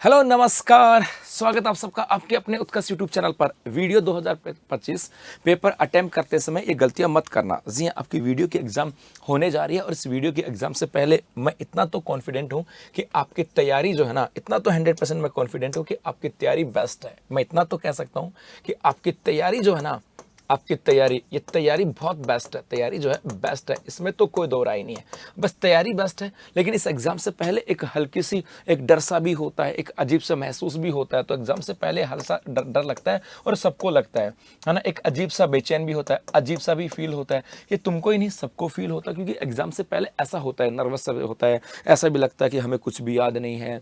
Hello नमस्कार, स्वागत आप सबका आपके अपने उत्कर्ष यूट्यूब चैनल पर। वीडियो 2025 पेपर अटेम्प्ट करते समय ये गलतियां मत करना। जी हाँ, आपकी वीडियो की एग्ज़ाम होने जा रही है और इस वीडियो की एग्ज़ाम से पहले मैं इतना तो कॉन्फिडेंट हूँ कि आपकी तैयारी जो है ना, इतना तो 100% मैं कॉन्फिडेंट हूँ कि आपकी तैयारी बेस्ट है। मैं इतना तो कह सकता हूँ कि आपकी तैयारी जो है ना, आपकी तैयारी, ये तैयारी बहुत बेस्ट है। तैयारी जो है बेस्ट है, इसमें तो कोई दो राय नहीं है। बस तैयारी बेस्ट है, लेकिन इस एग्ज़ाम से पहले एक हल्की सी एक डर सा भी होता है, एक अजीब सा महसूस भी होता है। तो एग्ज़ाम से पहले हल्का डर डर लगता है और सबको लगता है ना। एक अजीब सा बेचैन भी होता है, अजीब सा भी फील होता है। ये तुमको ही नहीं, सबको फील होता है, क्योंकि एग्ज़ाम से पहले ऐसा होता है, नर्वस सा भी होता है। ऐसा भी लगता है कि हमें कुछ भी याद नहीं है,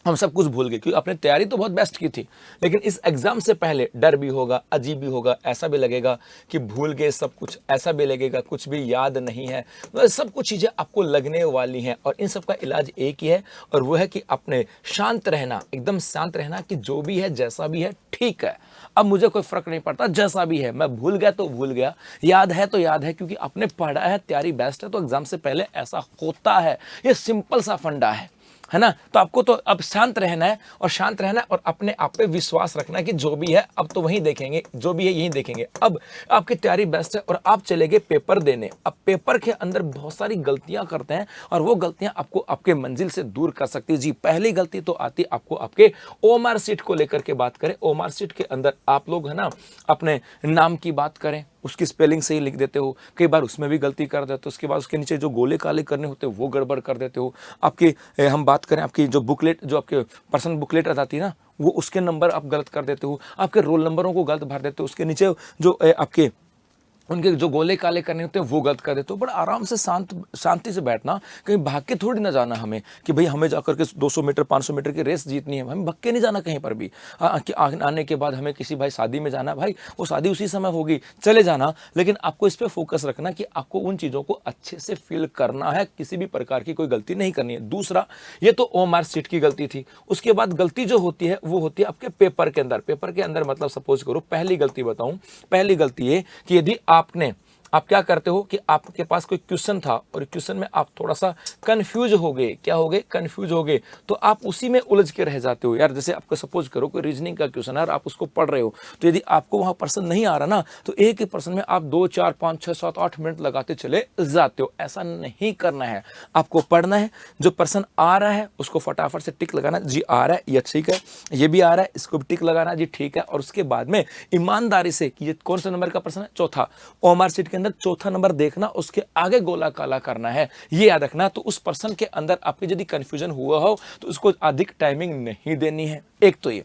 हम सब कुछ भूल गए, क्योंकि आपने तैयारी तो बहुत बेस्ट की थी। लेकिन इस एग्जाम से पहले डर भी होगा, अजीब भी होगा, ऐसा भी लगेगा कि भूल गए सब कुछ, ऐसा भी लगेगा कुछ भी याद नहीं है। तो सब कुछ चीज़ें आपको लगने वाली हैं और इन सब का इलाज एक ही है, और वो है कि अपने शांत रहना, एकदम शांत रहना कि जो भी है जैसा भी है ठीक है। अब मुझे कोई फर्क नहीं पड़ता, जैसा भी है। मैं भूल गया तो भूल गया, याद है तो याद है, क्योंकि आपने पढ़ा है, तैयारी बेस्ट है, तो एग्जाम से पहले ऐसा होता है। ये सिंपल सा फंडा है ना। तो आपको तो अब शांत रहना है, और शांत रहना है और अपने आप पे विश्वास रखना है कि जो भी है अब तो वहीं देखेंगे, जो भी है यहीं देखेंगे। अब आपकी तैयारी बेस्ट है और आप चले गए पेपर देने। अब पेपर के अंदर बहुत सारी गलतियां करते हैं और वो गलतियां आपको आपके मंजिल से दूर कर सकती है। जी, पहली गलती तो आती है आपको आपके ओमार सीट को लेकर के बात करें। ओमार सीट के अंदर आप लोग है ना, अपने नाम की बात करें, उसकी स्पेलिंग सही लिख देते हो, कई बार उसमें भी गलती कर देते हो। उसके बाद उसके नीचे जो गोले काले करने होते हैं वो गड़बड़ कर देते हो। आपकी हम बात करें, आपकी जो बुकलेट, जो आपके पर्सनल बुकलेट आती है ना, वो उसके नंबर आप गलत कर देते हो। आपके रोल नंबरों को गलत भर देते हो। उसके नीचे जो आपके उनके जो गोले काले करने होते हैं वो गलत कर देते हो। बड़ा आराम से शांति से बैठना, कहीं भाग के थोड़ी ना जाना हमें कि भाई हमें जाकर के 200 मीटर 500 मीटर की रेस जीतनी है। हमें भाग के नहीं जाना कहीं पर भी। कि आने के बाद हमें किसी भाई शादी में जाना है, भाई वो शादी उसी समय होगी, चले जाना, लेकिन आपको इस पर फोकस रखना कि आपको उन चीज़ों को अच्छे से फील करना है, किसी भी प्रकार की कोई गलती नहीं करनी है। दूसरा, ये तो ओमार सीट की गलती थी। उसके बाद गलती जो होती है वो होती है आपके पेपर के अंदर। पेपर के अंदर मतलब सपोज करो, पहली गलती बताऊं, पहली गलती ये कि यदि आप क्या करते हो कि आपके पास कोई क्वेश्चन था और क्वेश्चन में आप थोड़ा सा कंफ्यूज हो गए। क्या हो गए? कंफ्यूज हो गए। तो आप उसी में उलझ के रह जाते हो। यार जैसे आपको सपोज करो कोई रीजनिंग का क्वेश्चन है और आप उसको पढ़ रहे हो, तो यदि आपको वहां प्रश्न नहीं आ रहा ना, तो एक ही प्रश्न में आप 2 4 5 6 7 8 मिनट लगाते चले जाते हो। ऐसा नहीं करना है। आपको पढ़ना है, जो प्रश्न आ रहा है उसको फटाफट से टिक लगाना, जी आ रहा है, ये ठीक है, ये भी आ रहा है, इसको भी टिक लगाना, जी ठीक है। और उसके बाद में ईमानदारी से कि ये कौन सा नंबर का प्रश्न है, चौथा, ओएमआर शीट के अंदर चौथा नंबर देखना, उसके आगे गोला काला करना है, ये याद रखना। तो उस पर्सन के अंदर आपके यदि कंफ्यूजन हुआ हो तो उसको अधिक टाइमिंग नहीं देनी है। एक तो ये,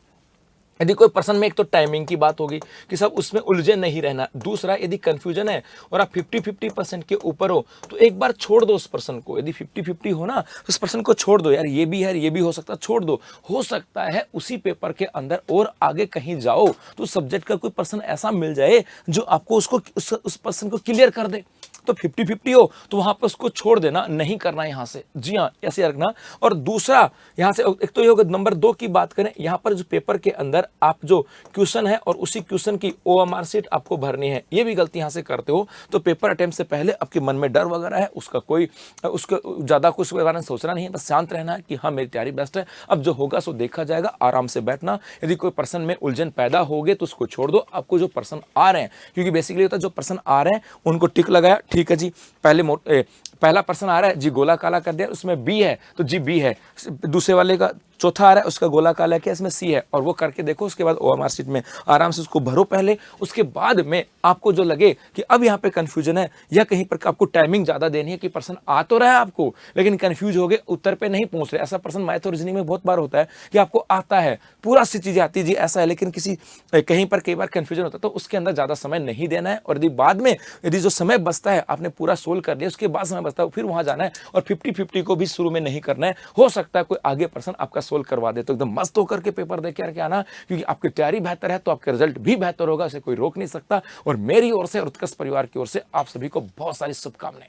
यदि कोई पर्सन में, एक तो टाइमिंग की बात होगी कि सब उसमें उलझे नहीं रहना। दूसरा, यदि कंफ्यूजन है और आप 50-50% के ऊपर हो तो एक बार छोड़ दो उस पर्सन को। यदि 50-50 हो ना तो उस पर्सन को छोड़ दो। यार ये भी है, ये भी हो सकता है, छोड़ दो। हो सकता है उसी पेपर के अंदर और आगे कहीं जाओ तो सब्जेक्ट का कोई पर्सन ऐसा मिल जाए जो आपको उसको उस पर्सन को क्लियर कर दे। तो 50-50 हो तो वहां पर उसको छोड़ देना, नहीं करना यहां से। जी हाँ, ऐसे रखना। और दूसरा, यहां से एक तो ये होगा। नंबर 2 की बात करें, यहां पर जो पेपर के अंदर आप जो क्वेश्चन है और उसी क्वेश्चन की ओएमआर शीट आपको भरनी है, ये भी गलती यहां से करते हो। तो पेपर अटेम्प्ट से पहले आपके मन में डर वगैरह है, उसको ज्यादा कुछ के बारे में सोचना नहीं है। बस शांत रहना है कि हाँ मेरी तैयारी बेस्ट है, अब जो होगा सो देखा जाएगा। आराम से बैठना। यदि कोई पर्सन में उलझन पैदा हो गए तो उसको छोड़ दो। आपको जो पर्सन आ रहे हैं, क्योंकि बेसिकली होता है जो पर्सन आ रहे हैं उनको टिक लगाया, ठीक है जी। पहला पर्सन आ रहा है जी, गोला काला कर दिया, उसमें बी है तो जी बी है। दूसरे वाले का चौथा आ रहा है, उसका गोला काला क्या, इसमें सी है, और वो करके देखो। उसके बाद ओएमआर शीट में आराम से उसको भरो पहले। उसके बाद में आपको जो लगे कि अब यहाँ पे कंफ्यूजन है या कहीं पर आपको टाइमिंग ज्यादा देनी है कि पर्सन आ तो रहा है आपको लेकिन कंफ्यूज हो गए, उत्तर पे नहीं पहुंच रहे। ऐसा पर्सन मैथ और रीजनिंग में बहुत बार होता है कि आपको आता है, पूरा सी चीजें आती है जी ऐसा है, लेकिन किसी कहीं पर कई बार कंफ्यूजन होता है। तो उसके अंदर ज्यादा समय नहीं देना है। और यदि बाद में, यदि जो समय बचता है आपने पूरा सोल्व कर दिया, उसके बाद समय बचता है फिर वहां जाना है। और 50-50 को भी शुरू में नहीं करना है। हो सकता है कोई आगे पर्सन आपका सोल्व करवा दे, तो एकदम मस्त होकर के पेपर दे के आना, क्योंकि आपकी तैयारी बेहतर है तो आपका रिजल्ट भी बेहतर होगा, इसे कोई रोक नहीं सकता। और मेरी ओर से और उत्कर्ष परिवार की ओर से आप सभी को बहुत सारी शुभकामनाएं।